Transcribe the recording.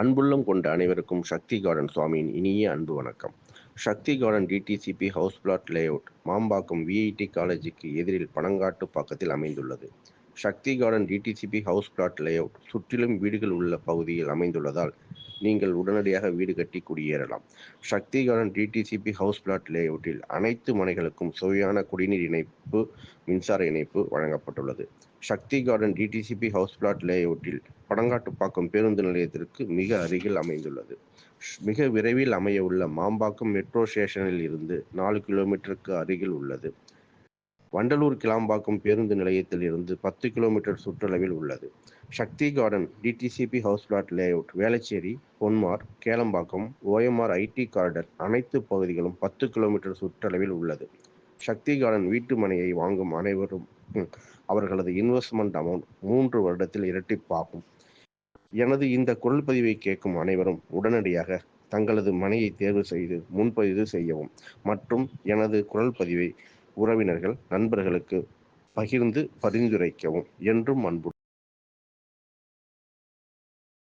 அன்புள்ளம் கொண்ட அனைவருக்கும் சக்தி கார்டன் சுவாமியின் இனிய அன்பு வணக்கம். Sakthi garden DTCP house plot layout Mambakkam VIT காலேஜுக்கு எதிரில் பனங்காட்டு பாக்கத்தில் அமைந்துள்ளது. Sakthi garden DTCP house plot layout சுற்றிலும் வீடுகள் உள்ள பகுதியில் அமைந்துள்ளதால் நீங்கள் உடனடியாக வீடு கட்டி குடியேறலாம். Sakthi garden DTCP house plot லேஅவுட்டில் அனைத்து மனைகளுக்கும் சுவையான குடிநீர் இணைப்பு, மின்சார இணைப்பு வழங்கப்பட்டுள்ளது. Sakthi garden DTCP house plot லேஅவுட்டில் பனங்காட்டுப்பாக்கம் பேருந்து நிலையத்திற்கு மிக அருகில் அமைந்துள்ளது. மிக விரைவில் அமைய உள்ள மாம்பாக்கம் மெட்ரோ ஸ்டேஷனில் இருந்து 4 கிலோமீட்டருக்கு அருகில் உள்ளது. வண்டலூர் கிளாம்பாக்கம் பேருந்து நிலையத்தில் இருந்து 10 கிலோமீட்டர் சுற்றளவில் உள்ளது. Sakthi garden DTCP house plot layout Velachery, Ponmar, Kelambakkam, OMR IT corridor அனைத்து பகுதிகளும் 10 கிலோமீட்டர் சுற்றளவில் உள்ளது. சக்தி கார்டன் வீட்டு மனையை வாங்கும் அனைவரும் அவர்களது இன்வெஸ்ட்மெண்ட் அமௌண்ட் 3 வருடத்தில் இரட்டிப்பாகும். எனது இந்த குரல் பதிவை கேட்கும் அனைவரும் உடனடியாக தங்களது மனையை தேர்வு செய்து முன்பதிவு செய்யவும் மற்றும் எனது குரல் பதிவை உறவினர்கள், நண்பர்களுக்கு பகிர்ந்து பரிந்துரைக்கவும் என்றும் அன்பு.